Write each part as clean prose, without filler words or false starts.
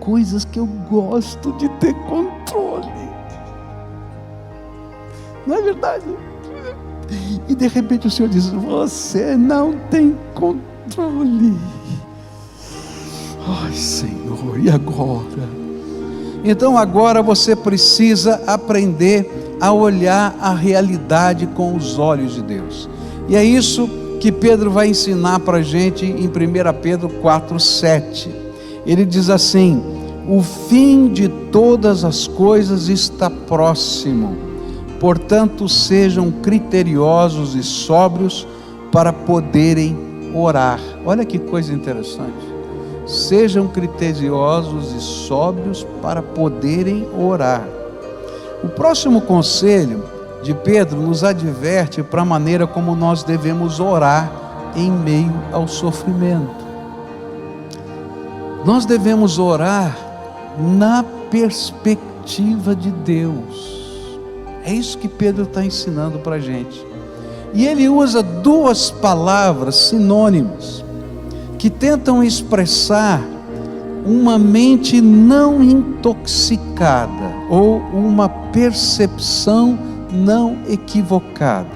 coisas que eu gosto de ter controle. Não é verdade? E de repente o Senhor diz: você não tem controle. Ai, Senhor, e agora? Então agora você precisa aprender a olhar a realidade com os olhos de Deus. E é isso que Pedro vai ensinar para a gente em 1 Pedro 4,7. Ele diz assim: o fim de todas as coisas está próximo, portanto sejam criteriosos e sóbrios para poderem orar. Olha que coisa interessante. Sejam criteriosos e sóbrios para poderem orar. O próximo conselho de Pedro nos adverte para a maneira como nós devemos orar em meio ao sofrimento. Nós devemos orar na perspectiva de Deus. É isso que Pedro está ensinando para a gente. E ele usa duas palavras sinônimas que tentam expressar uma mente não intoxicada ou uma percepção não equivocada.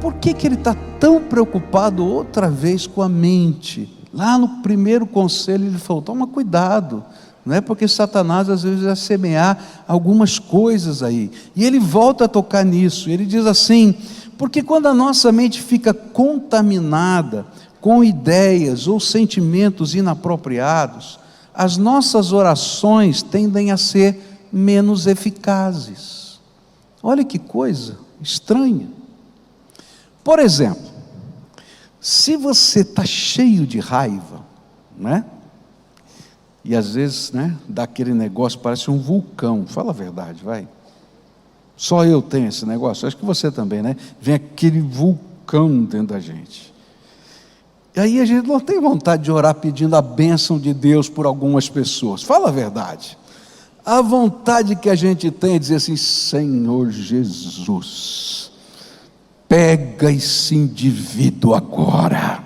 Por que ele está tão preocupado outra vez com a mente? Lá no primeiro conselho ele falou: toma cuidado, não é? Porque Satanás às vezes vai semear algumas coisas aí, e ele volta a tocar nisso. Ele diz assim: porque quando a nossa mente fica contaminada com ideias ou sentimentos inapropriados, as nossas orações tendem a ser menos eficazes. Olha que coisa estranha. Por exemplo, se você está cheio de raiva, né? E às vezes, né, dá aquele negócio, parece um vulcão. Fala a verdade, vai. Só eu tenho esse negócio, acho que você também, né? Vem aquele vulcão dentro da gente. E aí a gente não tem vontade de orar pedindo a bênção de Deus por algumas pessoas. Fala a verdade. A vontade que a gente tem é dizer assim: Senhor Jesus, pega esse indivíduo agora.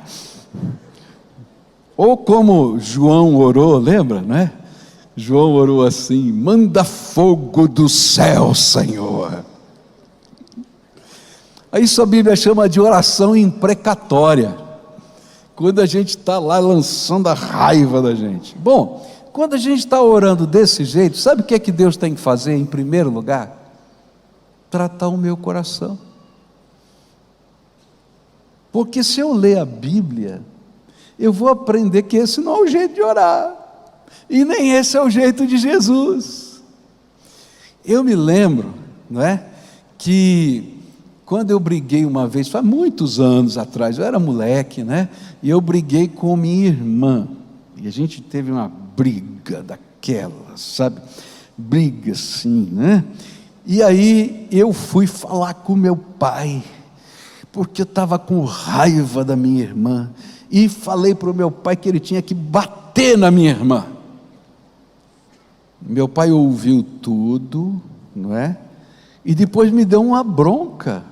Ou como João orou, lembra, né? João orou assim: manda fogo do céu, Senhor. Isso a Bíblia chama de oração imprecatória, quando a gente está lá lançando a raiva da gente. Bom, quando a gente está orando desse jeito, sabe o que é que Deus tem que fazer em primeiro lugar? Tratar o meu coração. Porque se eu ler a Bíblia, eu vou aprender que esse não é o jeito de orar, e nem esse é o jeito de Jesus. Eu me lembro, não é, que quando eu briguei uma vez, faz muitos anos atrás, eu era moleque, né? E eu briguei com minha irmã. E a gente teve uma briga daquelas, sabe? Briga assim, né? E aí eu fui falar com meu pai, porque eu estava com raiva da minha irmã. E falei para o meu pai que ele tinha que bater na minha irmã. Meu pai ouviu tudo, não é? E depois me deu uma bronca.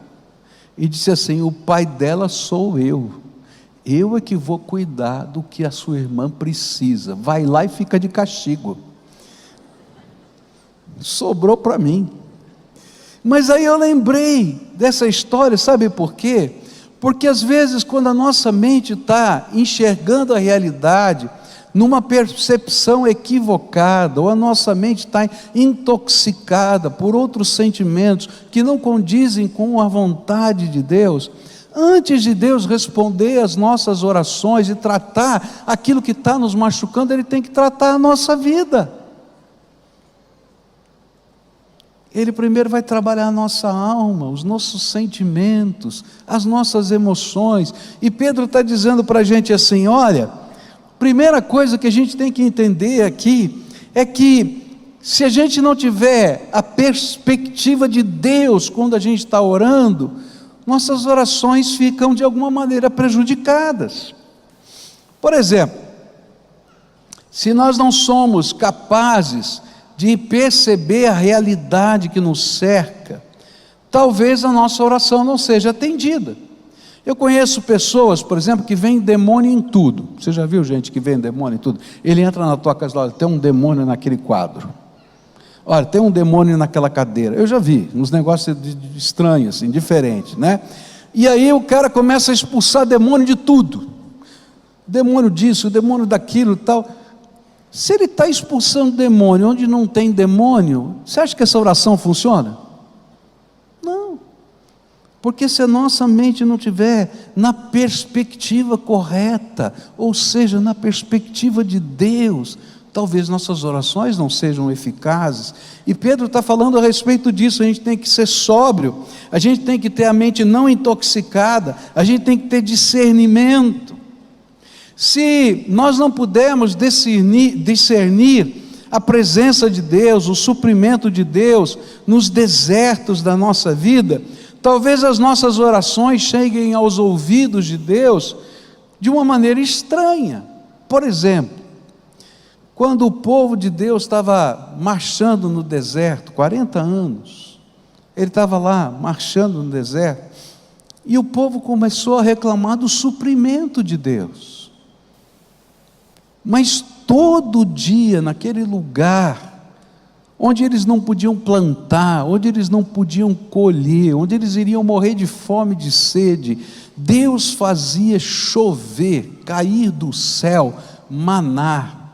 E disse assim: o pai dela sou eu é que vou cuidar do que a sua irmã precisa, vai lá e fica de castigo. Sobrou para mim. Mas aí eu lembrei dessa história, sabe por quê? Porque às vezes quando a nossa mente está enxergando a realidade numa percepção equivocada, ou a nossa mente está intoxicada por outros sentimentos que não condizem com a vontade de Deus, antes de Deus responder às nossas orações e tratar aquilo que está nos machucando, Ele tem que tratar a nossa vida. Ele primeiro vai trabalhar a nossa alma, os nossos sentimentos, as nossas emoções. E Pedro está dizendo para a gente assim: olha, primeira coisa que a gente tem que entender aqui é que se a gente não tiver a perspectiva de Deus quando a gente está orando, nossas orações ficam de alguma maneira prejudicadas. Por exemplo, se nós não somos capazes de perceber a realidade que nos cerca, talvez a nossa oração não seja atendida. Eu conheço pessoas, por exemplo, que veem demônio em tudo. Você já viu gente que vê demônio em tudo? Ele entra na tua casa e fala: tem um demônio naquele quadro. Olha, tem um demônio naquela cadeira. Eu já vi, uns negócios estranhos, assim, diferentes, né? E aí o cara começa a expulsar demônio de tudo. Demônio disso, demônio daquilo e tal. Se ele está expulsando demônio onde não tem demônio, você acha que essa oração funciona? Não. Porque se a nossa mente não tiver na perspectiva correta, ou seja, na perspectiva de Deus, talvez nossas orações não sejam eficazes. E Pedro está falando a respeito disso. A gente tem que ser sóbrio, a gente tem que ter a mente não intoxicada, a gente tem que ter discernimento. Se nós não pudermos discernir a presença de Deus, o suprimento de Deus nos desertos da nossa vida, talvez as nossas orações cheguem aos ouvidos de Deus de uma maneira estranha. Por exemplo, quando o povo de Deus estava marchando no deserto, 40 anos, ele estava lá marchando no deserto, e o povo começou a reclamar do suprimento de Deus. Mas todo dia naquele lugar, onde eles não podiam plantar, onde eles não podiam colher, onde eles iriam morrer de fome e de sede, Deus fazia chover, cair do céu, maná,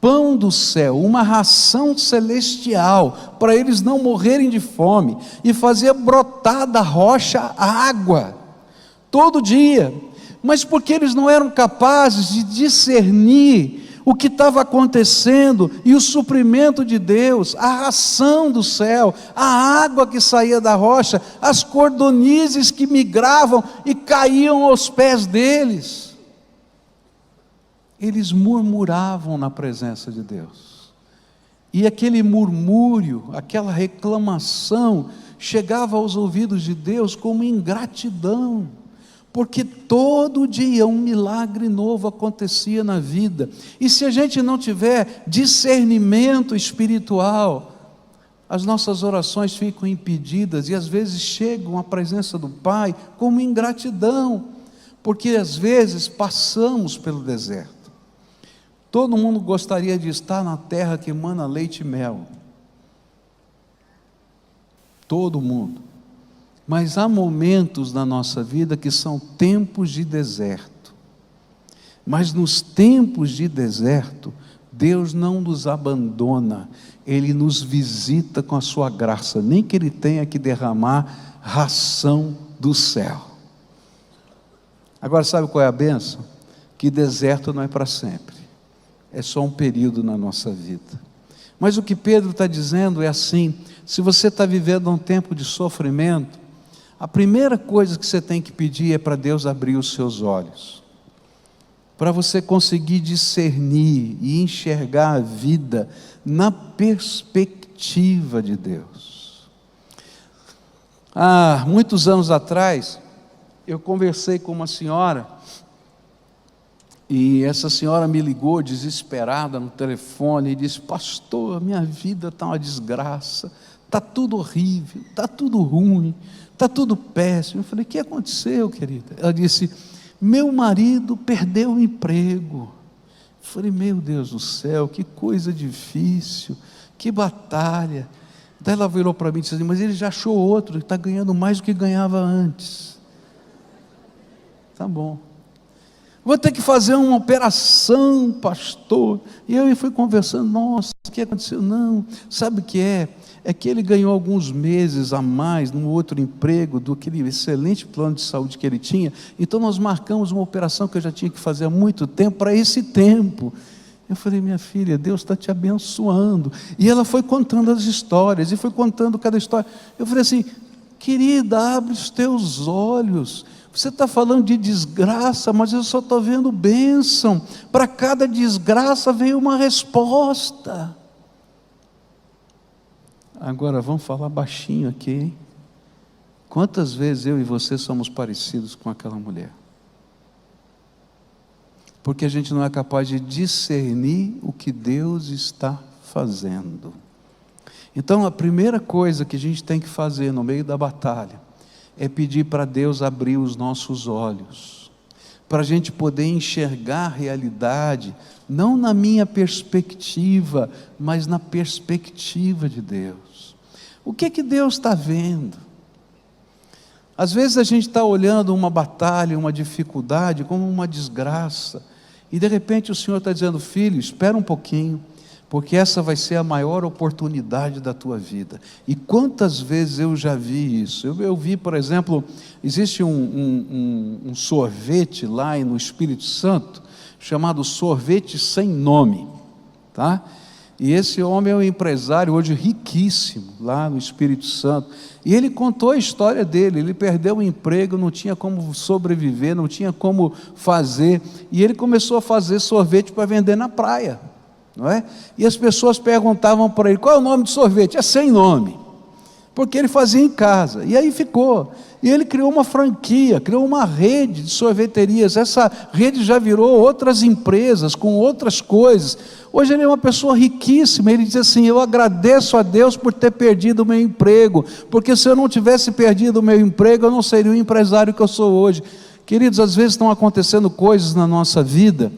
pão do céu, uma ração celestial, para eles não morrerem de fome, e fazia brotar da rocha água, todo dia. Mas porque eles não eram capazes de discernir o que estava acontecendo, e o suprimento de Deus, a ração do céu, a água que saía da rocha, as cordonizes que migravam e caíam aos pés deles, eles murmuravam na presença de Deus, e aquele murmúrio, aquela reclamação, chegava aos ouvidos de Deus como ingratidão, porque todo dia um milagre novo acontecia na vida. E se a gente não tiver discernimento espiritual, as nossas orações ficam impedidas, e às vezes chegam à presença do Pai como ingratidão, porque às vezes passamos pelo deserto. Todo mundo gostaria de estar na terra que emana leite e mel, todo mundo. Mas há momentos na nossa vida que são tempos de deserto. Mas nos tempos de deserto, Deus não nos abandona, Ele nos visita com a sua graça, nem que Ele tenha que derramar ração do céu. Agora sabe qual é a bênção? Que deserto não é para sempre, é só um período na nossa vida. Mas o que Pedro está dizendo é assim: se você está vivendo um tempo de sofrimento, a primeira coisa que você tem que pedir é para Deus abrir os seus olhos, para você conseguir discernir e enxergar a vida na perspectiva de Deus. Há muitos anos atrás, eu conversei com uma senhora, e essa senhora me ligou desesperada no telefone e disse: pastor, minha vida está uma desgraça, está tudo horrível, está tudo ruim, está tudo péssimo. Eu falei: o que aconteceu, querida? Ela disse: meu marido perdeu o emprego. Eu falei: meu Deus do céu, que coisa difícil, que batalha. Daí ela virou para mim e disse assim: mas ele já achou outro, está ganhando mais do que ganhava antes. Tá bom. Vou ter que fazer uma operação, pastor. E eu fui conversando: nossa, o que aconteceu? Não, sabe o que é? É que ele ganhou alguns meses a mais num outro emprego do aquele excelente plano de saúde que ele tinha. Então nós marcamos uma operação que eu já tinha que fazer há muito tempo, para esse tempo. Eu falei: minha filha, Deus está te abençoando. E ela foi contando as histórias, e foi contando cada história. Eu falei assim: querida, abre os teus olhos. Você está falando de desgraça, mas eu só estou vendo bênção. Para cada desgraça veio uma resposta. Agora vamos falar baixinho aqui, hein? Quantas vezes eu e você somos parecidos com aquela mulher? Porque a gente não é capaz de discernir o que Deus está fazendo. Então a primeira coisa que a gente tem que fazer no meio da batalha é pedir para Deus abrir os nossos olhos, para a gente poder enxergar a realidade, não na minha perspectiva, mas na perspectiva de Deus. O que que Deus está vendo? Às vezes a gente está olhando uma batalha, uma dificuldade, como uma desgraça, e de repente o Senhor está dizendo: filho, espera um pouquinho, porque essa vai ser a maior oportunidade da tua vida. E quantas vezes eu já vi isso? Eu vi, por exemplo, existe um sorvete lá no Espírito Santo, chamado sorvete sem nome, tá? E esse homem é um empresário hoje riquíssimo, lá no Espírito Santo, e ele contou a história dele. Ele perdeu o emprego, não tinha como sobreviver, não tinha como fazer, e ele começou a fazer sorvete para vender na praia, não é? E as pessoas perguntavam para ele: qual é o nome do sorvete? É sem nome, porque ele fazia em casa, e aí ficou. E ele criou uma franquia, criou uma rede de sorveterias. Essa rede já virou outras empresas, com outras coisas. Hoje ele é uma pessoa riquíssima. Ele diz assim: eu agradeço a Deus por ter perdido o meu emprego, porque se eu não tivesse perdido o meu emprego, eu não seria o empresário que eu sou hoje. Queridos, às vezes estão acontecendo coisas na nossa vida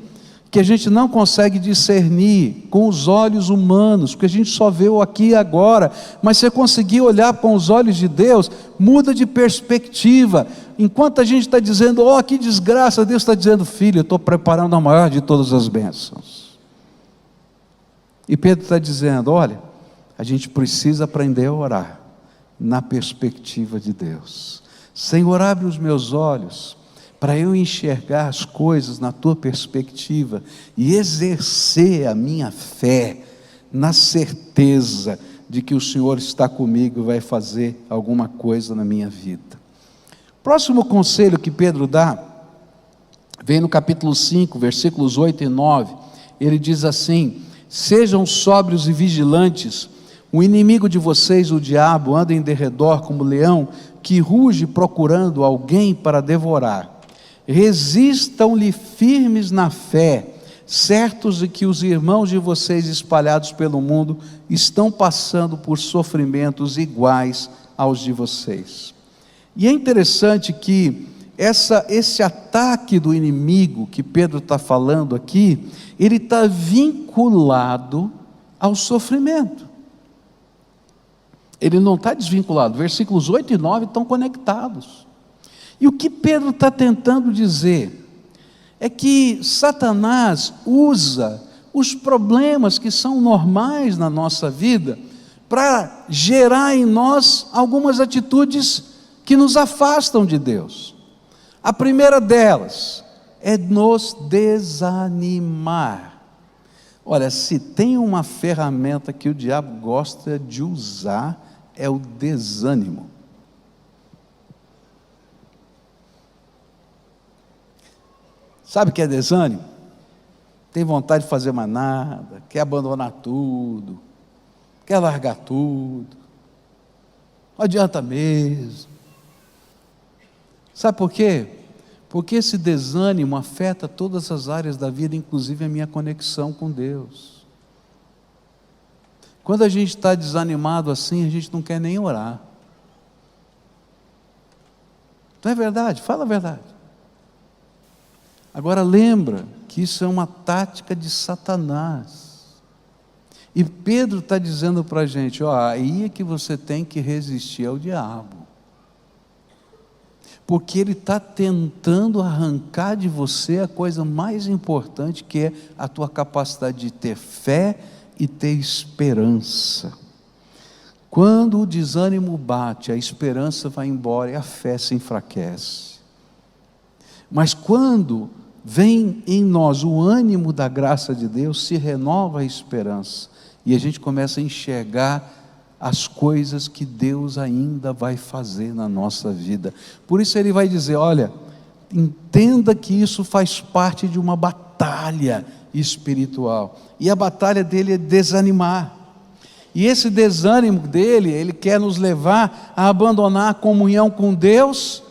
que a gente não consegue discernir com os olhos humanos, porque a gente só vê o aqui e agora. Mas se você conseguir olhar com os olhos de Deus, muda de perspectiva. Enquanto a gente está dizendo: oh, que desgraça, Deus está dizendo: filho, eu estou preparando a maior de todas as bênçãos. E Pedro está dizendo: olha, a gente precisa aprender a orar na perspectiva de Deus. Senhor, abre os meus olhos para eu enxergar as coisas na tua perspectiva e exercer a minha fé na certeza de que o Senhor está comigo e vai fazer alguma coisa na minha vida. Próximo conselho que Pedro dá, vem no capítulo 5, versículos 8 e 9, ele diz assim: sejam sóbrios e vigilantes, o inimigo de vocês, o diabo, anda em derredor como leão, que ruge procurando alguém para devorar. Resistam-lhe firmes na fé, certos de que os irmãos de vocês espalhados pelo mundo estão passando por sofrimentos iguais aos de vocês. E é interessante que esse ataque do inimigo que Pedro está falando aqui, ele está vinculado ao sofrimento. Ele não está desvinculado. Versículos 8 e 9 estão conectados. E o que Pedro está tentando dizer é que Satanás usa os problemas que são normais na nossa vida para gerar em nós algumas atitudes que nos afastam de Deus. A primeira delas é nos desanimar. Olha, se tem uma ferramenta que o diabo gosta de usar, é o desânimo. Sabe o que é desânimo? Tem vontade de fazer mais nada, quer abandonar tudo, quer largar tudo, não adianta mesmo. Sabe por quê? Porque esse desânimo afeta todas as áreas da vida, inclusive a minha conexão com Deus. Quando a gente está desanimado assim, a gente não quer nem orar. Não é verdade? Fala a verdade. Agora lembra que isso é uma tática de Satanás. E Pedro está dizendo para a gente: ó, aí é que você tem que resistir ao diabo. Porque ele está tentando arrancar de você a coisa mais importante, que é a tua capacidade de ter fé e ter esperança. Quando o desânimo bate, a esperança vai embora e a fé se enfraquece. Mas quando vem em nós o ânimo da graça de Deus, se renova a esperança, e a gente começa a enxergar as coisas que Deus ainda vai fazer na nossa vida. Por isso ele vai dizer: olha, entenda que isso faz parte de uma batalha espiritual, e a batalha dele é desanimar, e esse desânimo dele, ele quer nos levar a abandonar a comunhão com Deus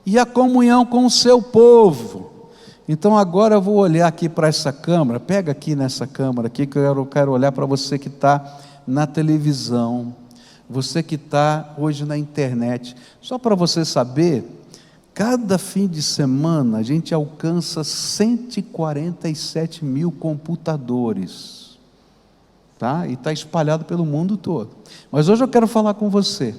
e a comunhão com o seu povo. Então agora eu vou olhar aqui para essa câmera, pega aqui nessa câmera aqui, que eu quero olhar para você que está na televisão. você que está hoje na internet, só para você saber, cada fim de semana a gente alcança 147 mil computadores, tá? E está espalhado pelo mundo todo. Mas hoje eu quero falar com você.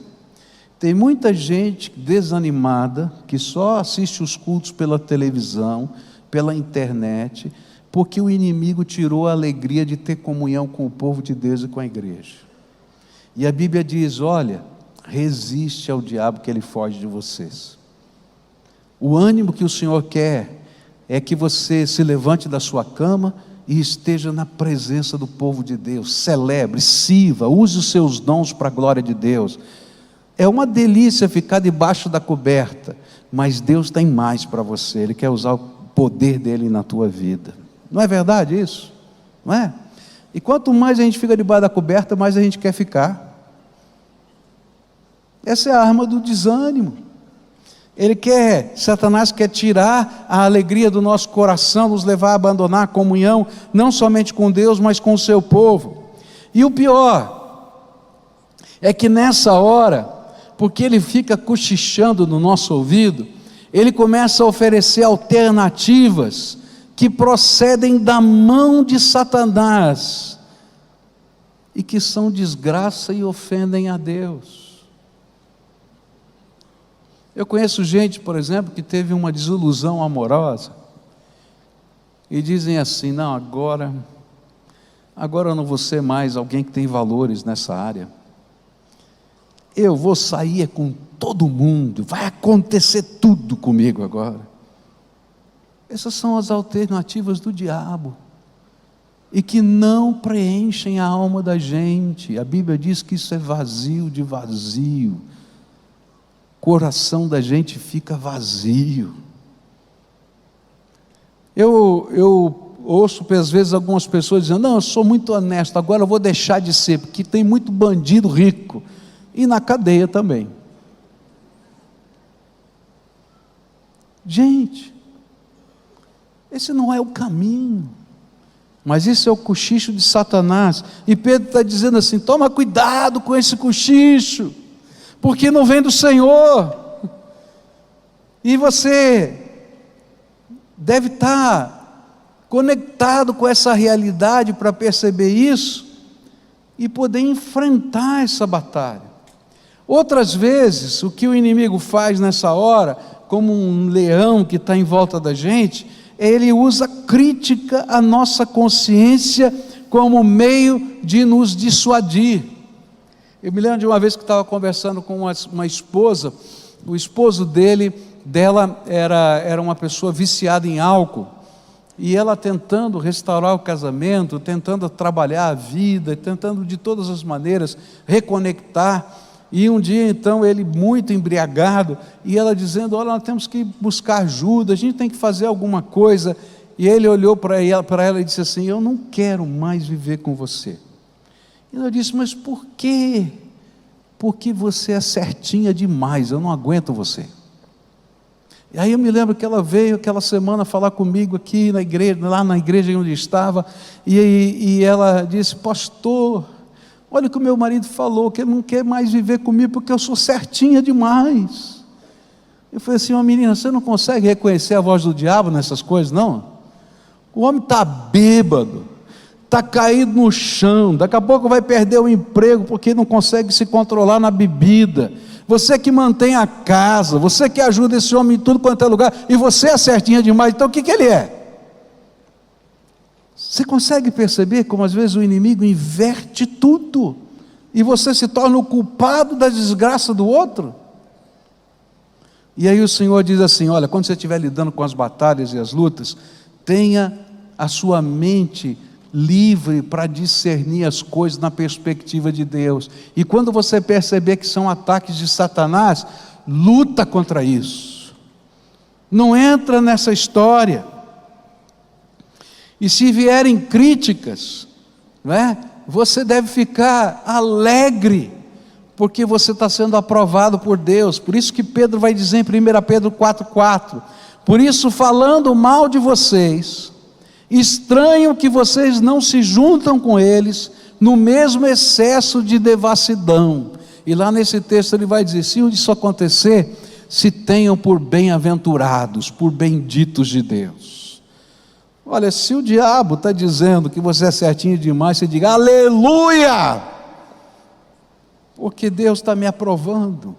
Tem muita gente desanimada, que só assiste os cultos pela televisão, pela internet, porque o inimigo tirou a alegria de ter comunhão com o povo de Deus e com a igreja. E a Bíblia diz, olha, resiste ao diabo que ele foge de vocês. O ânimo que o Senhor quer é que você se levante da sua cama e esteja na presença do povo de Deus, celebre, sirva, use os seus dons para a glória de Deus. É uma delícia ficar debaixo da coberta, mas Deus tem mais para você, Ele quer usar o poder dEle na tua vida. Não é verdade isso? Não é? E quanto mais a gente fica debaixo da coberta, mais a gente quer ficar. Essa é a arma do desânimo. Satanás quer tirar a alegria do nosso coração, nos levar a abandonar a comunhão, não somente com Deus, mas com o seu povo. E o pior, é que nessa hora, porque ele fica cochichando no nosso ouvido, ele começa a oferecer alternativas, que procedem da mão de Satanás, e que são desgraça e ofendem a Deus. Eu conheço gente, por exemplo, que teve uma desilusão amorosa, e dizem assim, não, agora eu não vou ser mais alguém que tem valores nessa área, eu vou sair com todo mundo, vai acontecer tudo comigo agora. Essas são as alternativas do diabo, e que não preenchem a alma da gente. A Bíblia diz que isso é vazio de vazio, o coração da gente fica vazio. Eu ouço às vezes algumas pessoas dizendo, não, eu sou muito honesto, agora eu vou deixar de ser, porque tem muito bandido rico, e na cadeia também. Gente, esse não é o caminho, mas isso é o cochicho de Satanás, e Pedro está dizendo assim, toma cuidado com esse cochicho, porque não vem do Senhor, e você deve estar conectado com essa realidade para perceber isso, e poder enfrentar essa batalha. Outras vezes, o que o inimigo faz nessa hora, como um leão que está em volta da gente, ele usa crítica à nossa consciência como meio de nos dissuadir. Eu me lembro de uma vez que estava conversando com uma esposa, o esposo dela era uma pessoa viciada em álcool, e ela tentando restaurar o casamento, tentando trabalhar a vida, tentando de todas as maneiras reconectar, e um dia então ele muito embriagado, e ela dizendo, olha, nós temos que buscar ajuda, a gente tem que fazer alguma coisa, e ele olhou para ela e disse assim, eu não quero mais viver com você. E ela disse, mas por quê? Porque você é certinha demais, eu não aguento você. E aí eu me lembro que ela veio aquela semana falar comigo aqui na igreja, lá na igreja onde estava, e ela disse, pastor, olha o que o meu marido falou, que ele não quer mais viver comigo porque eu sou certinha demais. Eu falei assim, menina, você não consegue reconhecer a voz do diabo nessas coisas, não? O homem está bêbado, está caído no chão, daqui a pouco vai perder o emprego porque não consegue se controlar na bebida. Você que mantém a casa, você que ajuda esse homem em tudo quanto é lugar, e você é certinha demais, então o que ele é? Você consegue perceber como às vezes o inimigo inverte tudo, e você se torna o culpado da desgraça do outro? E aí o Senhor diz assim, olha, quando você estiver lidando com as batalhas e as lutas, tenha a sua mente livre para discernir as coisas na perspectiva de Deus, e quando você perceber que são ataques de Satanás, luta contra isso, não entra nessa história. E se vierem críticas, não é? Você deve ficar alegre, porque você está sendo aprovado por Deus. Por isso que Pedro vai dizer em 1 Pedro 4,4, por isso falando mal de vocês, estranho que vocês não se juntam com eles no mesmo excesso de devassidão. E lá nesse texto ele vai dizer: se isso acontecer, se tenham por bem-aventurados, por benditos de Deus. Olha, se o diabo está dizendo que você é certinho demais, você diga aleluia, porque Deus está me aprovando.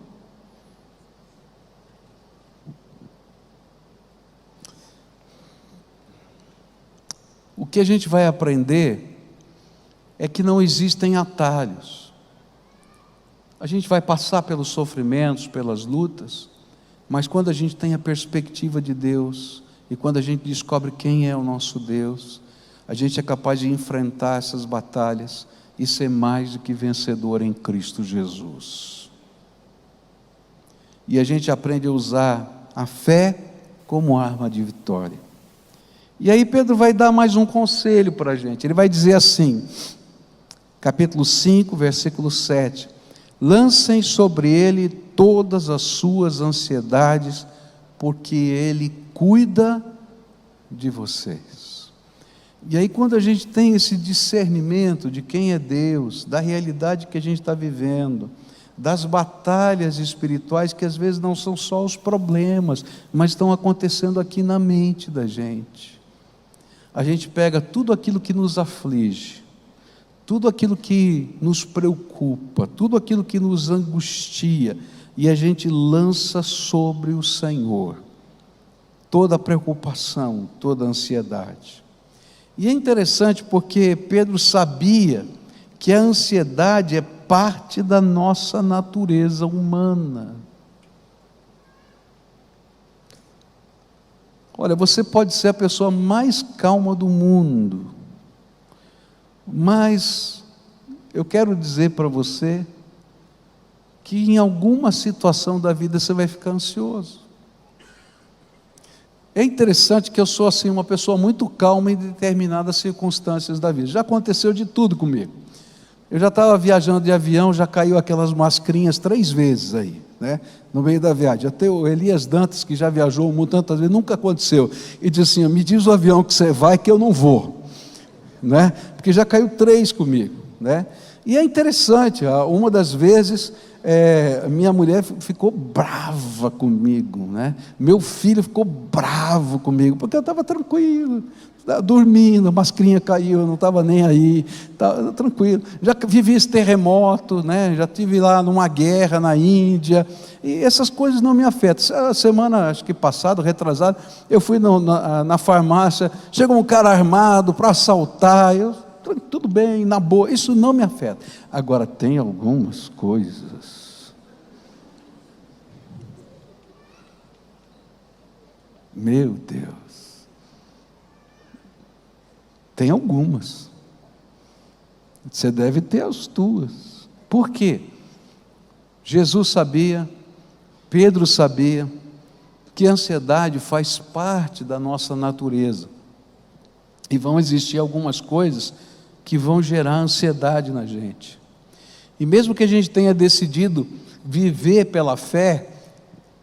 O que a gente vai aprender é que não existem atalhos. A gente vai passar pelos sofrimentos, pelas lutas, mas quando a gente tem a perspectiva de Deus, e quando a gente descobre quem é o nosso Deus, a gente é capaz de enfrentar essas batalhas e ser mais do que vencedor em Cristo Jesus. E a gente aprende a usar a fé como arma de vitória. E aí Pedro vai dar mais um conselho para a gente. Ele vai dizer assim, capítulo 5, versículo 7: lancem sobre ele todas as suas ansiedades, porque ele cuida de vocês. E aí, quando a gente tem esse discernimento de quem é Deus, da realidade que a gente está vivendo, das batalhas espirituais que às vezes não são só os problemas, mas estão acontecendo aqui na mente da gente. A gente pega tudo aquilo que nos aflige, tudo aquilo que nos preocupa, tudo aquilo que nos angustia, e a gente lança sobre o Senhor toda a preocupação, toda a ansiedade. E é interessante porque Pedro sabia que a ansiedade é parte da nossa natureza humana. Olha, você pode ser a pessoa mais calma do mundo, mas eu quero dizer para você que em alguma situação da vida você vai ficar ansioso. É interessante que eu sou assim uma pessoa muito calma em determinadas circunstâncias da vida. Já aconteceu de tudo comigo. Eu já estava viajando de avião, já caiu aquelas mascrinhas 3 vezes aí, né, no meio da viagem. Até o Elias Dantas, que já viajou o mundo tantas vezes, nunca aconteceu. E disse assim: me diz o avião que você vai que eu não vou, né? Porque já caiu 3 comigo, né? E é interessante, uma das vezes minha mulher ficou brava comigo, né? Meu filho ficou bravo comigo, porque eu estava tranquilo, dormindo, a mascrinha caiu, eu não estava nem aí, estava tranquilo. Já vivi esse terremoto, né? Já estive lá numa guerra na Índia, e essas coisas não me afetam. Semana, acho que passada, retrasada, eu fui na farmácia, chegou um cara armado para assaltar, tudo bem, na boa, isso não me afeta. Agora, tem algumas coisas, meu Deus, tem algumas, você deve ter as tuas. Por quê? Jesus sabia, Pedro sabia, que a ansiedade faz parte da nossa natureza, e vão existir algumas coisas que vão gerar ansiedade na gente. E mesmo que a gente tenha decidido viver pela fé,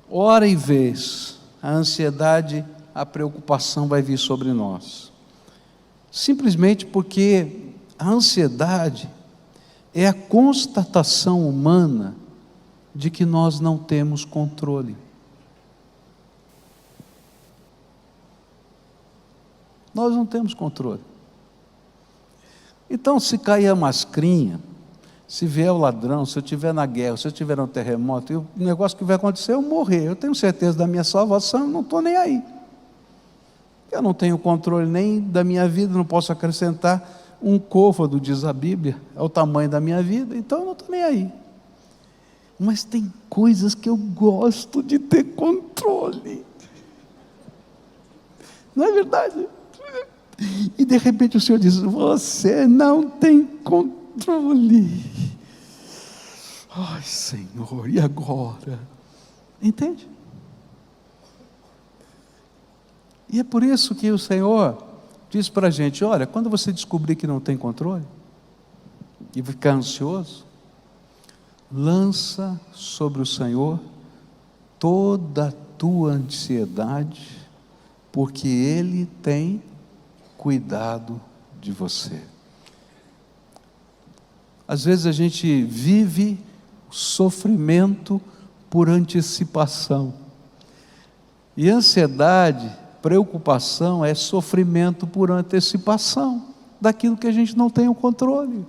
hora e vez, a ansiedade, a preocupação vai vir sobre nós. Simplesmente porque a ansiedade é a constatação humana de que nós não temos controle. Nós não temos controle. Então, se cair a mascrinha, se vier o ladrão, se eu estiver na guerra, se eu estiver no terremoto, o negócio que vai acontecer é eu morrer. Eu tenho certeza da minha salvação, eu não estou nem aí. Eu não tenho controle nem da minha vida, não posso acrescentar um côvado, diz a Bíblia, ao tamanho da minha vida, então eu não estou nem aí. Mas tem coisas que eu gosto de ter controle. Não é verdade? E de repente o Senhor diz: você não tem controle. Ai, Senhor, e agora? Entende? E é por isso que o Senhor diz para a gente: olha, quando você descobrir que não tem controle e ficar ansioso, lança sobre o Senhor toda a tua ansiedade, porque Ele tem cuidado de você. Às vezes a gente vive sofrimento por antecipação. E ansiedade, preocupação é sofrimento por antecipação daquilo que a gente não tem o controle.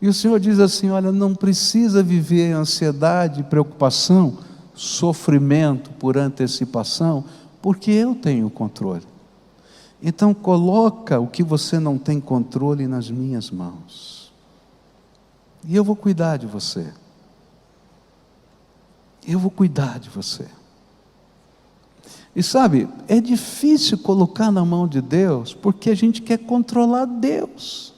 E o Senhor diz assim: olha, não precisa viver ansiedade, preocupação, sofrimento por antecipação, porque eu tenho o controle. Então coloca o que você não tem controle nas minhas mãos, e eu vou cuidar de você. Eu vou cuidar de você. E sabe, é difícil colocar na mão de Deus, porque a gente quer controlar Deus.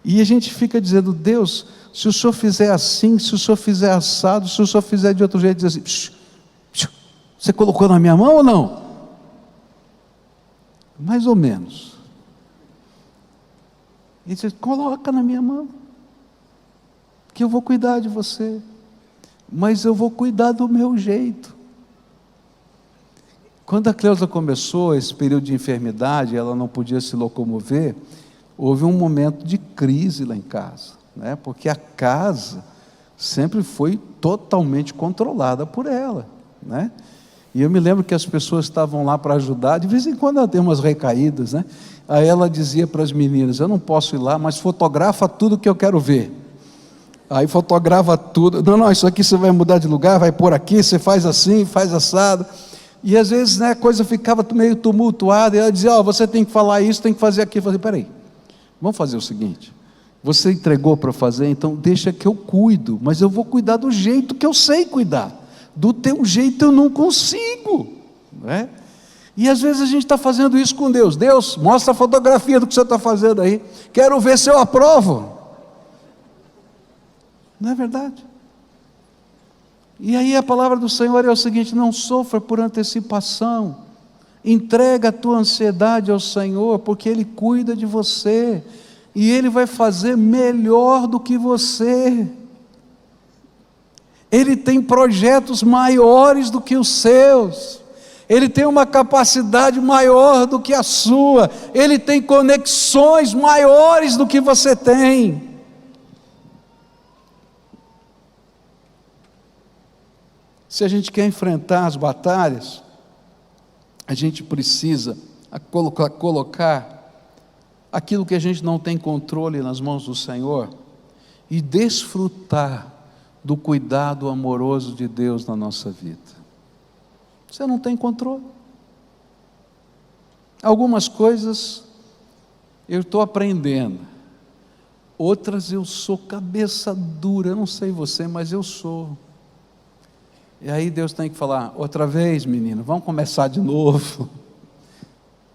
E a gente fica dizendo: Deus, se o Senhor fizer assim, se o Senhor fizer assado, se o Senhor fizer de outro jeito, diz assim: você colocou na minha mão ou não? Mais ou menos. E diz: coloca na minha mão, que eu vou cuidar de você, mas eu vou cuidar do meu jeito. Quando a Cleusa começou esse período de enfermidade, ela não podia se locomover, houve um momento de crise lá em casa, né? Porque a casa sempre foi totalmente controlada por ela, né? E eu me lembro que as pessoas estavam lá para ajudar, de vez em quando ela tem umas recaídas, né? Aí ela dizia para as meninas: eu não posso ir lá, mas fotografa tudo que eu quero ver. Aí fotografa tudo: não, isso aqui você vai mudar de lugar, vai pôr aqui, você faz assim, faz assado. E às vezes, né, a coisa ficava meio tumultuada, e ela dizia: você tem que falar isso, tem que fazer aquilo. Eu falei: peraí, vamos fazer o seguinte, você entregou para fazer, então deixa que eu cuido, mas eu vou cuidar do jeito que eu sei cuidar, do teu jeito eu não consigo, né? E às vezes a gente está fazendo isso com Deus: Deus, mostra a fotografia do que você está fazendo aí, quero ver se eu aprovo. Não é verdade? E aí a palavra do Senhor é o seguinte: não sofra por antecipação, entrega a tua ansiedade ao Senhor, porque Ele cuida de você, e Ele vai fazer melhor do que você. Ele tem projetos maiores do que os seus, Ele tem uma capacidade maior do que a sua, Ele tem conexões maiores do que você tem. Se a gente quer enfrentar as batalhas, a gente precisa colocar aquilo que a gente não tem controle nas mãos do Senhor e desfrutar do cuidado amoroso de Deus na nossa vida. Você não tem controle. Algumas coisas eu estou aprendendo, outras eu sou cabeça dura. Eu não sei você, mas eu sou. E aí Deus tem que falar: outra vez, menino, vamos começar de novo.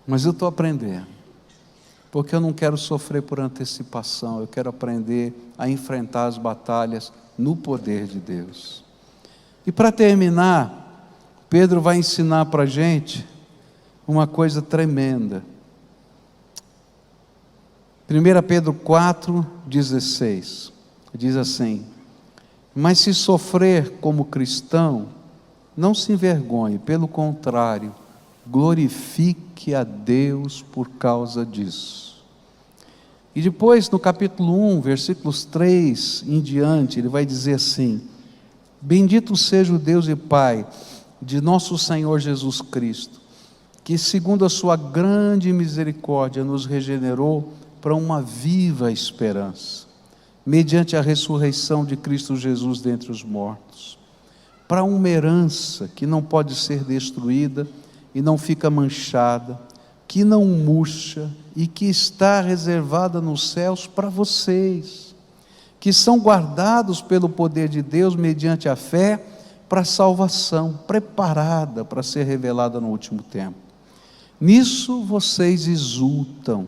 Mas eu estou aprendendo, porque eu não quero sofrer por antecipação, eu quero aprender a enfrentar as batalhas no poder de Deus. E para terminar, Pedro vai ensinar para a gente uma coisa tremenda. 1 Pedro 4,16 diz assim: mas se sofrer como cristão, não se envergonhe, pelo contrário, glorifique a Deus por causa disso. E depois, no capítulo 1, versículos 3 em diante, ele vai dizer assim: bendito seja o Deus e Pai de nosso Senhor Jesus Cristo, que segundo a sua grande misericórdia nos regenerou para uma viva esperança, mediante a ressurreição de Cristo Jesus dentre os mortos, para uma herança que não pode ser destruída e não fica manchada, que não murcha e que está reservada nos céus para vocês, que são guardados pelo poder de Deus mediante a fé para a salvação, preparada para ser revelada no último tempo. Nisso vocês exultam,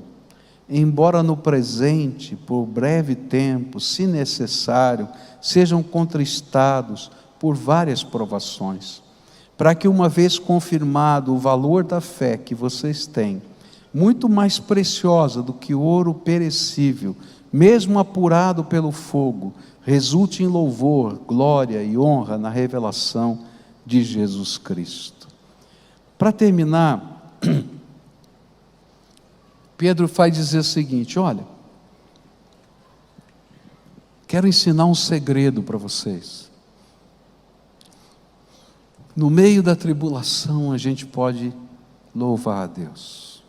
embora no presente, por breve tempo, se necessário, sejam contristados por várias provações, para que, uma vez confirmado o valor da fé que vocês têm, muito mais preciosa do que o ouro perecível, mesmo apurado pelo fogo, resulte em louvor, glória e honra na revelação de Jesus Cristo. Para terminar, Pedro vai dizer o seguinte: olha, quero ensinar um segredo para vocês. No meio da tribulação, a gente pode louvar a Deus.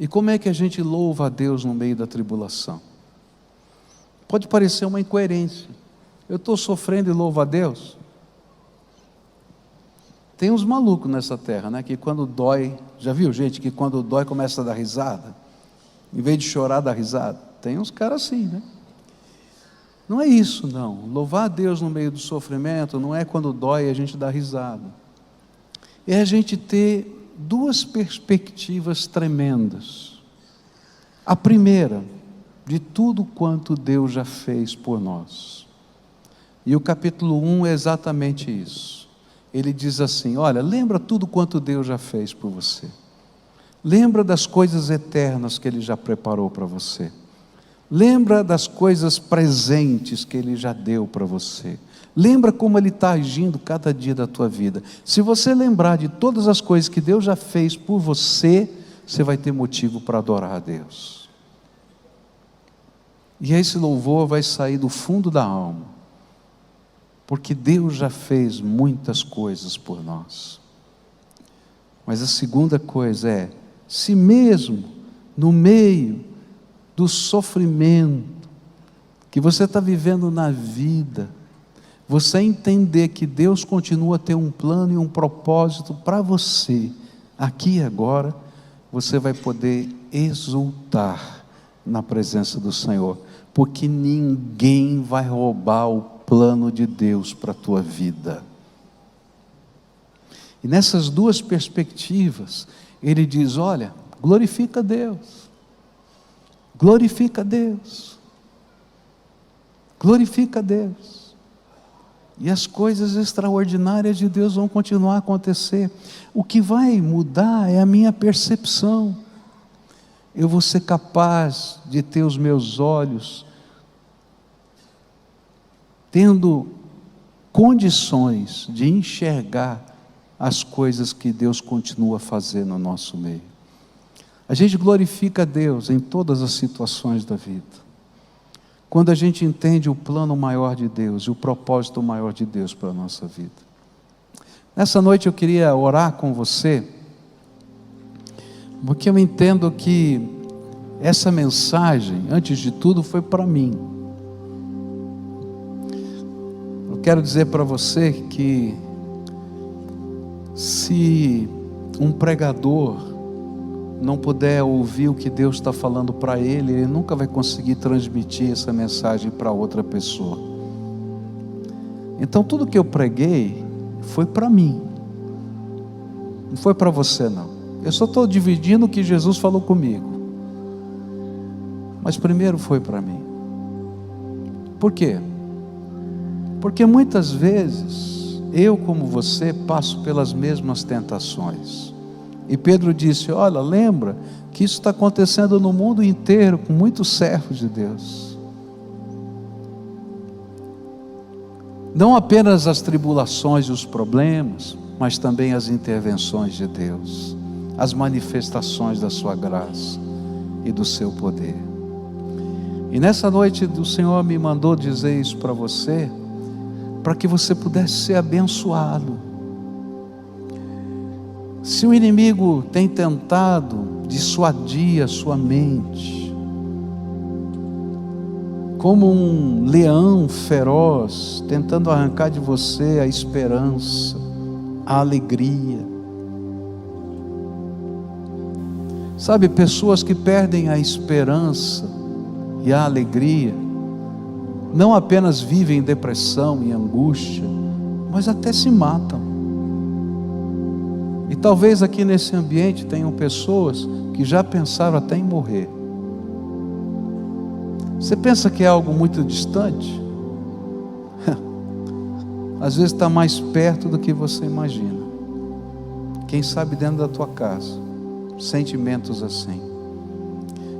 E como é que a gente louva a Deus no meio da tribulação? Pode parecer uma incoerência. Eu estou sofrendo e louvo a Deus? Tem uns malucos nessa terra, né? Que quando dói, já viu gente que quando dói começa a dar risada? Em vez de chorar, dá risada. Tem uns caras assim, né? Não é isso, não. Louvar a Deus no meio do sofrimento não é quando dói a gente dar risada. É a gente ter duas perspectivas tremendas. A primeira, de tudo quanto Deus já fez por nós. E o capítulo 1 é exatamente isso. Ele diz assim: olha, lembra tudo quanto Deus já fez por você. Lembra das coisas eternas que Ele já preparou para você. Lembra das coisas presentes que Ele já deu para você. Lembra como Ele está agindo cada dia da tua vida. Se você lembrar de todas as coisas que Deus já fez por você, você vai ter motivo para adorar a Deus. E esse louvor vai sair do fundo da alma, porque Deus já fez muitas coisas por nós. Mas a segunda coisa é, se mesmo no meio do sofrimento que você está vivendo na vida, você entender que Deus continua a ter um plano e um propósito para você, aqui e agora, você vai poder exultar na presença do Senhor, porque ninguém vai roubar o plano de Deus para a tua vida. E nessas duas perspectivas, ele diz: olha, glorifica a Deus. Glorifica a Deus, glorifica a Deus, e as coisas extraordinárias de Deus vão continuar a acontecer. O que vai mudar é a minha percepção. Eu vou ser capaz de ter os meus olhos tendo condições de enxergar as coisas que Deus continua a fazer no nosso meio. A gente glorifica a Deus em todas as situações da vida, quando a gente entende o plano maior de Deus e o propósito maior de Deus para a nossa vida. Nessa noite eu queria orar com você, porque eu entendo que essa mensagem, antes de tudo, foi para mim. Eu quero dizer para você que se um pregador não puder ouvir o que Deus está falando para ele, ele nunca vai conseguir transmitir essa mensagem para outra pessoa. Então tudo que eu preguei foi para mim, não foi para você não. Eu só estou dividindo o que Jesus falou comigo, mas primeiro foi para mim. Por quê? Porque muitas vezes eu, como você, passo pelas mesmas tentações. E Pedro disse: olha, lembra que isso está acontecendo no mundo inteiro, com muitos servos de Deus. Não apenas as tribulações e os problemas, mas também as intervenções de Deus, as manifestações da sua graça e do seu poder. E nessa noite o Senhor me mandou dizer isso para você, para que você pudesse ser abençoado. Se o inimigo tem tentado dissuadir a sua mente, como um leão feroz, tentando arrancar de você a esperança, a alegria. Sabe, pessoas que perdem a esperança e a alegria, não apenas vivem em depressão e angústia, mas até se matam. E talvez aqui nesse ambiente tenham pessoas que já pensaram até em morrer. Você pensa que é algo muito distante? Às vezes está mais perto do que você imagina. Quem sabe dentro da tua casa, sentimentos assim.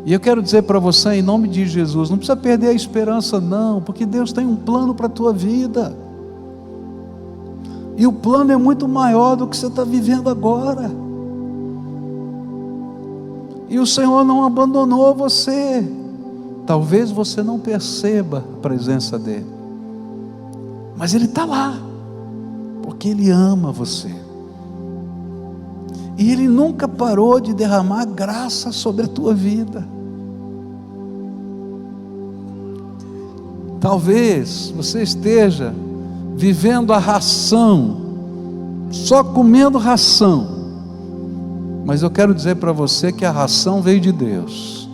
E eu quero dizer para você, em nome de Jesus, não precisa perder a esperança não, porque Deus tem um plano para a tua vida. E o plano é muito maior do que você está vivendo agora. E o Senhor não abandonou você. Talvez você não perceba a presença dele, mas ele está lá, porque ele ama você. E ele nunca parou de derramar graça sobre a tua vida. Talvez você esteja vivendo a ração, só comendo ração, mas eu quero dizer para você que a ração veio de Deus,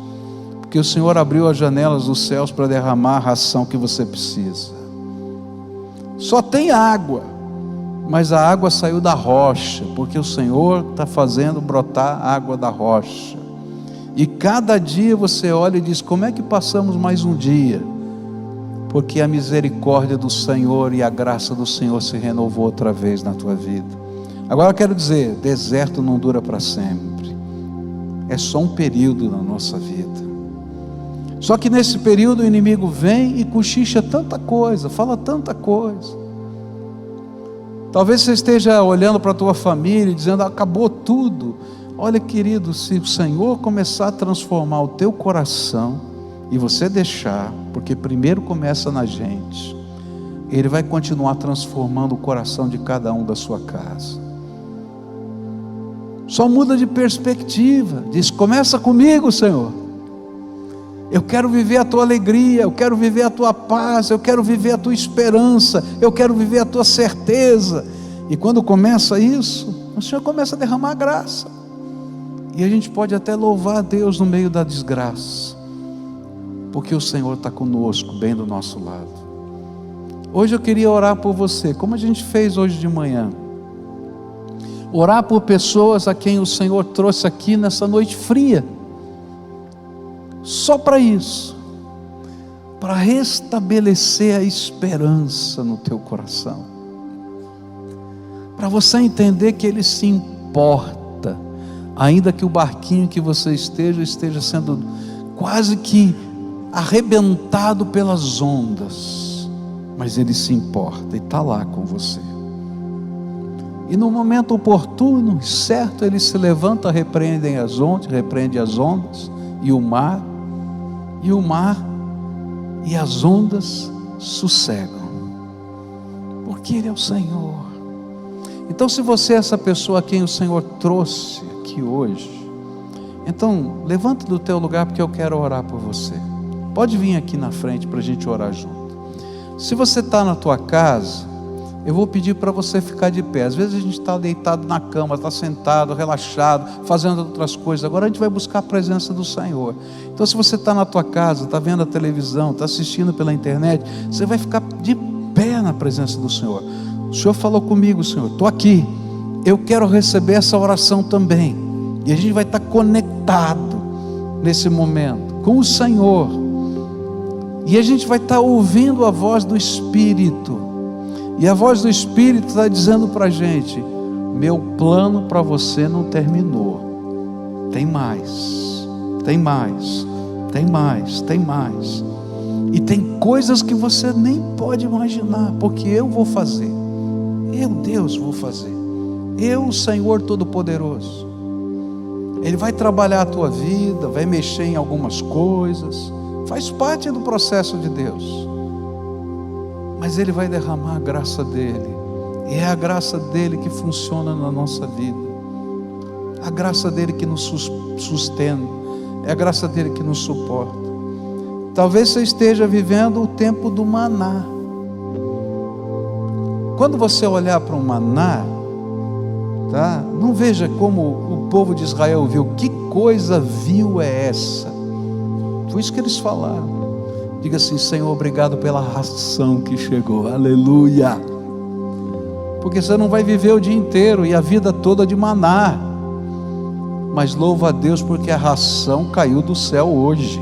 porque o Senhor abriu as janelas dos céus para derramar a ração que você precisa. Só tem água, mas a água saiu da rocha, porque o Senhor está fazendo brotar água da rocha. E cada dia você olha e diz: como é que passamos mais um dia? Porque a misericórdia do Senhor e a graça do Senhor se renovou outra vez na tua vida. Agora eu quero dizer, deserto não dura para sempre, é só um período na nossa vida. Só que nesse período o inimigo vem e cochicha tanta coisa, fala tanta coisa. Talvez você esteja olhando para a tua família e dizendo: acabou tudo. Olha, querido, se o Senhor começar a transformar o teu coração, e você deixar, porque primeiro começa na gente, Ele vai continuar transformando o coração de cada um da sua casa. Só muda de perspectiva. Diz: começa comigo, Senhor. Eu quero viver a tua alegria, eu quero viver a tua paz, eu quero viver a tua esperança, eu quero viver a tua certeza. E quando começa isso, o Senhor começa a derramar graça, e a gente pode até louvar a Deus no meio da desgraça, porque o Senhor está conosco, bem do nosso lado. Hoje eu queria orar por você, como a gente fez hoje de manhã. Orar por pessoas a quem o Senhor trouxe aqui nessa noite fria, só para isso, para restabelecer a esperança no teu coração, para você entender que Ele se importa, ainda que o barquinho que você esteja sendo quase que arrebentado pelas ondas, mas Ele se importa e está lá com você. E no momento oportuno, certo, Ele se levanta, repreende as ondas e o mar e as ondas sossegam, porque Ele é o Senhor. Então, se você é essa pessoa a quem o Senhor trouxe aqui hoje, então levanta do teu lugar, porque eu quero orar por você. Pode vir aqui na frente para a gente orar junto. Se você está na tua casa, eu vou pedir para você ficar de pé. Às vezes a gente está deitado na cama, está sentado, relaxado, fazendo outras coisas. Agora a gente vai buscar a presença do Senhor. Então, se você está na tua casa, está vendo a televisão, está assistindo pela internet, você vai ficar de pé na presença do Senhor. O Senhor falou comigo: Senhor, estou aqui, eu quero receber essa oração também. E a gente vai estar conectado nesse momento com o Senhor, e a gente vai estar ouvindo a voz do Espírito, e a voz do Espírito está dizendo para a gente: meu plano para você não terminou, tem mais, tem mais, tem mais, tem mais, e tem coisas que você nem pode imaginar, porque eu vou fazer, eu, Deus, vou fazer, eu, o Senhor Todo-Poderoso. Ele vai trabalhar a tua vida, vai mexer em algumas coisas, faz parte do processo de Deus, mas Ele vai derramar a graça dEle, e é a graça dEle que funciona na nossa vida, a graça dEle que nos sustenta, é a graça dEle que nos suporta. Talvez você esteja vivendo o tempo do maná. Quando você olhar para o maná, tá? Não veja como o povo de Israel viu. Que coisa vil é essa? Foi isso que eles falaram. Diga assim: Senhor, obrigado pela ração que chegou, aleluia. Porque você não vai viver o dia inteiro e a vida toda de maná, mas louva a Deus porque a ração caiu do céu hoje,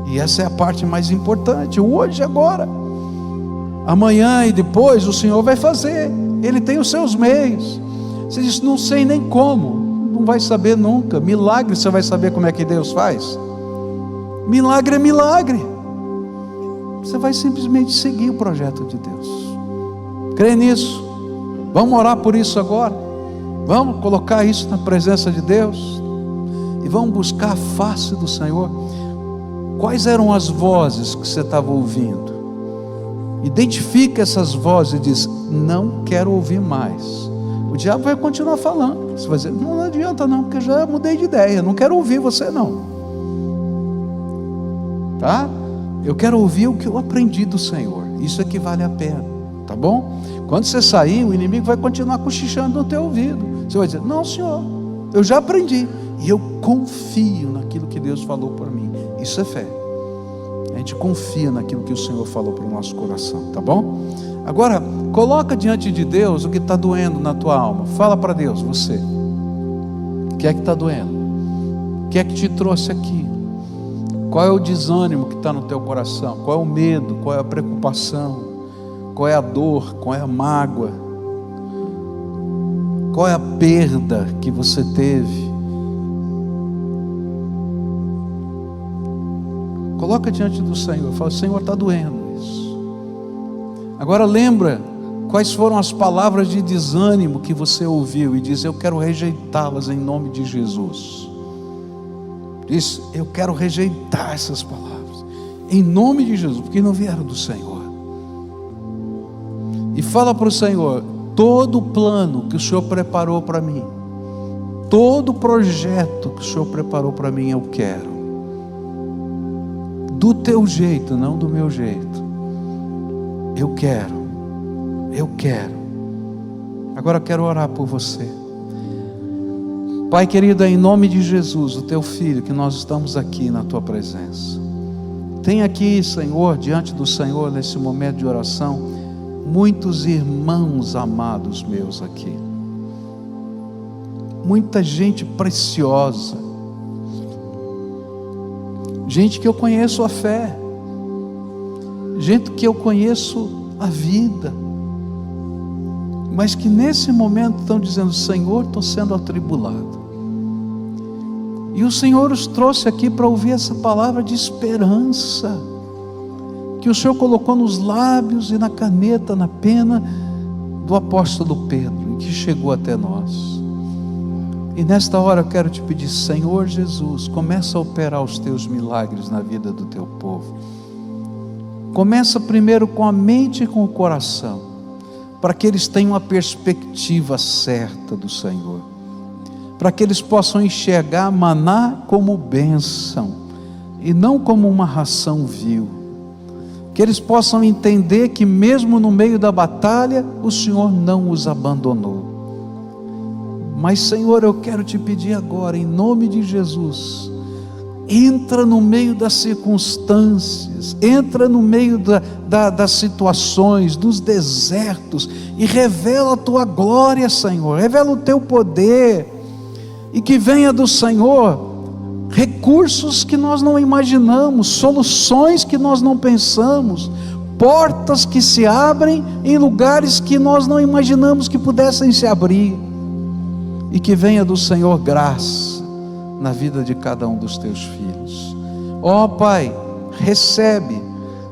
e essa é a parte mais importante. O hoje, agora, amanhã e depois o Senhor vai fazer, Ele tem os seus meios. Você diz: não sei nem como. Não vai saber nunca. Milagre, você vai saber como é que Deus faz? Milagre é milagre. Você vai simplesmente seguir o projeto de Deus. Crê nisso. Vamos orar por isso agora. Vamos colocar isso na presença de Deus, e vamos buscar a face do Senhor. Quais eram as vozes que você estava ouvindo? Identifica essas vozes e diz: não quero ouvir mais. O diabo vai continuar falando. Você vai dizer: não adianta não, porque já mudei de ideia, não quero ouvir você não. Tá? Eu quero ouvir o que eu aprendi do Senhor. Isso é que vale a pena, tá bom? Quando você sair, o inimigo vai continuar cochichando no teu ouvido. Você vai dizer: não, Senhor, eu já aprendi e eu confio naquilo que Deus falou por mim. Isso é fé. A gente confia naquilo que o Senhor falou para o nosso coração, tá bom? Agora, coloca diante de Deus o que está doendo na tua alma. Fala para Deus, você. O que é que está doendo? O que é que te trouxe aqui? Qual é o desânimo que está no teu coração? Qual é o medo? Qual é a preocupação? Qual é a dor? Qual é a mágoa? Qual é a perda que você teve? Coloca diante do Senhor. Fala: Senhor, está doendo isso. Agora lembra quais foram as palavras de desânimo que você ouviu e diz: eu quero rejeitá-las em nome de Jesus. Diz: eu quero rejeitar essas palavras em nome de Jesus, porque não vieram do Senhor. E fala para o Senhor: todo o plano que o Senhor preparou para mim, todo o projeto que o Senhor preparou para mim, eu quero. Do teu jeito, não do meu jeito. Eu quero. Agora eu quero orar por você. Pai querido, é em nome de Jesus, o teu filho, que nós estamos aqui na tua presença. Tem aqui, Senhor, diante do Senhor, nesse momento de oração, muitos irmãos amados meus aqui. Muita gente preciosa. Gente que eu conheço a fé, gente que eu conheço a vida, mas que nesse momento estão dizendo: Senhor, estou sendo atribulado. E o Senhor os trouxe aqui para ouvir essa palavra de esperança, que o Senhor colocou nos lábios e na caneta, na pena do apóstolo Pedro, e que chegou até nós. E nesta hora eu quero te pedir: Senhor Jesus, começa a operar os teus milagres na vida do teu povo. Começa primeiro com a mente e com o coração, para que eles tenham a perspectiva certa do Senhor, para que eles possam enxergar maná como bênção e não como uma ração vil. Que eles possam entender que mesmo no meio da batalha, o Senhor não os abandonou. Mas, Senhor, eu quero te pedir agora, em nome de Jesus, entra no meio das circunstâncias, entra no meio das situações, dos desertos, e revela a tua glória, Senhor, revela o teu poder, e que venha do Senhor recursos que nós não imaginamos, soluções que nós não pensamos, portas que se abrem em lugares que nós não imaginamos que pudessem se abrir. E que venha do Senhor graça na vida de cada um dos teus filhos. Ó Pai, recebe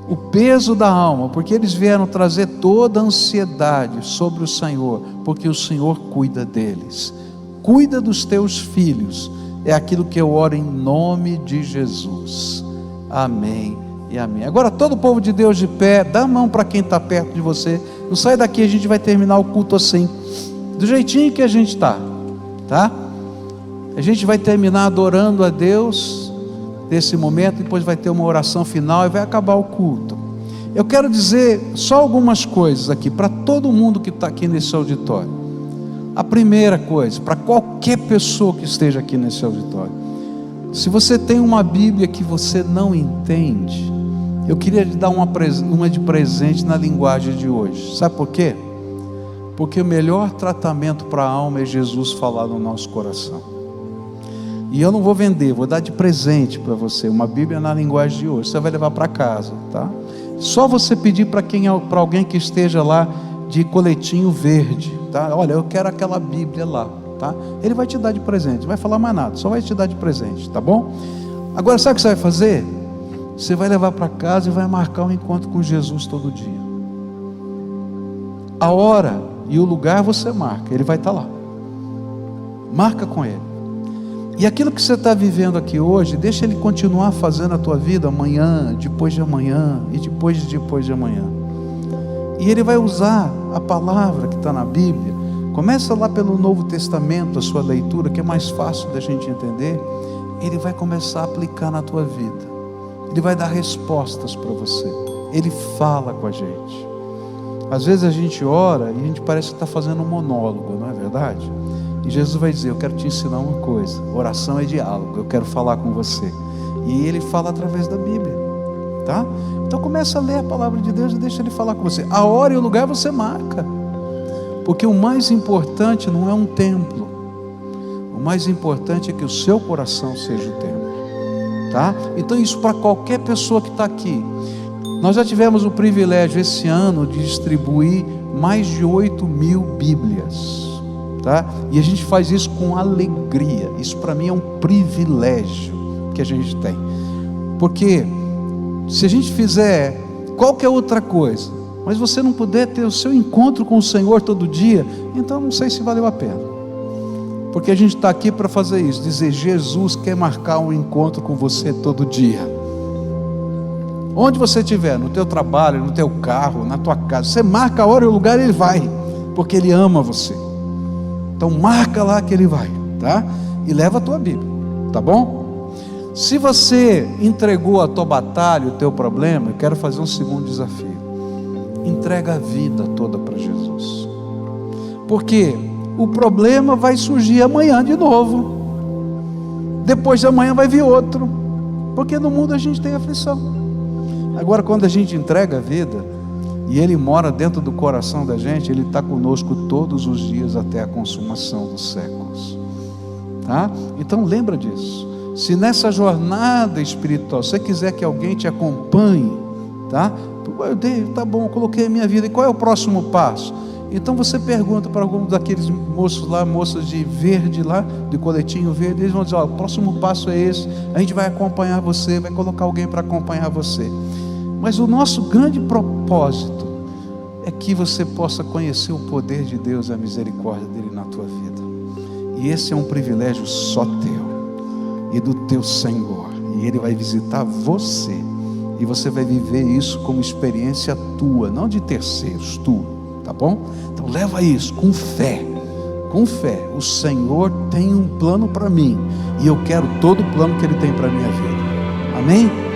o peso da alma, porque eles vieram trazer toda a ansiedade sobre o Senhor, porque o Senhor cuida deles. Cuida dos teus filhos. É aquilo que eu oro em nome de Jesus. Amém e amém. Agora todo o povo de Deus de pé, dá a mão para quem está perto de você. Não sai daqui, a gente vai terminar o culto assim, do jeitinho que a gente está. Tá? A gente vai terminar adorando a Deus nesse momento, depois vai ter uma oração final e vai acabar o culto. Eu quero dizer só algumas coisas aqui para todo mundo que está aqui nesse auditório. A primeira coisa, para qualquer pessoa que esteja aqui nesse auditório: se você tem uma Bíblia que você não entende, eu queria lhe dar uma de presente na linguagem de hoje. Sabe por quê? Porque o melhor tratamento para a alma é Jesus falar no nosso coração. E eu não vou vender, vou dar de presente para você uma Bíblia na linguagem de hoje. Você vai levar para casa, tá? Só você pedir para alguém que esteja lá de coletinho verde, tá? Olha, eu quero aquela Bíblia lá, tá? Ele vai te dar de presente, não vai falar mais nada, só vai te dar de presente, tá bom? Agora sabe o que você vai fazer? Você vai levar para casa e vai marcar um encontro com Jesus todo dia. A hora e o lugar você marca, ele vai estar lá. Marca com ele. E aquilo que você está vivendo aqui hoje, deixa Ele continuar fazendo a tua vida amanhã, depois de amanhã e depois de amanhã. E Ele vai usar a palavra que está na Bíblia. Começa lá pelo Novo Testamento, a sua leitura, que é mais fácil da gente entender. Ele vai começar a aplicar na tua vida. Ele vai dar respostas para você. Ele fala com a gente. Às vezes a gente ora e a gente parece que está fazendo um monólogo, não é verdade? E Jesus vai dizer: eu quero te ensinar uma coisa. Oração é diálogo, eu quero falar com você. E Ele fala através da Bíblia, tá? Então começa a ler a palavra de Deus e deixa Ele falar com você. A hora e o lugar você marca, porque o mais importante não é um templo. O mais importante é que o seu coração seja o templo, tá? Então isso para qualquer pessoa que está aqui. Nós já tivemos o privilégio esse ano de distribuir mais de 8.000 Bíblias, tá? E a gente faz isso com alegria. Isso para mim é um privilégio que a gente tem, porque se a gente fizer qualquer outra coisa, mas você não puder ter o seu encontro com o Senhor todo dia, então não sei se valeu a pena, porque a gente está aqui para fazer isso, dizer: Jesus quer marcar um encontro com você todo dia. Onde você estiver, no teu trabalho, no teu carro, na tua casa, você marca a hora e o lugar, Ele vai, porque Ele ama você. Então marca lá que Ele vai, tá? E leva a tua Bíblia, tá bom? Se você entregou a tua batalha, o teu problema, eu quero fazer um segundo desafio. Entrega a vida toda para Jesus, porque o problema vai surgir amanhã de novo, depois de amanhã vai vir outro, porque no mundo a gente tem aflição. Agora, quando a gente entrega a vida e Ele mora dentro do coração da gente, Ele está conosco todos os dias até a consumação dos séculos, tá? Então lembra disso. Se nessa jornada espiritual você quiser que alguém te acompanhe, tá? Tá bom, eu coloquei a minha vida, e qual é o próximo passo? Então você pergunta para algum daqueles moços lá, moças de verde lá, de coletinho verde, eles vão dizer: ó, o próximo passo é esse, a gente vai acompanhar você, vai colocar alguém para acompanhar você. Mas o nosso grande propósito é que você possa conhecer o poder de Deus, a misericórdia dEle na tua vida. E esse é um privilégio só teu e do teu Senhor. E Ele vai visitar você, e você vai viver isso como experiência tua, não de terceiros, tua, tá bom? Então leva isso com fé. Com fé. O Senhor tem um plano para mim, e eu quero todo o plano que Ele tem para a minha vida. Amém?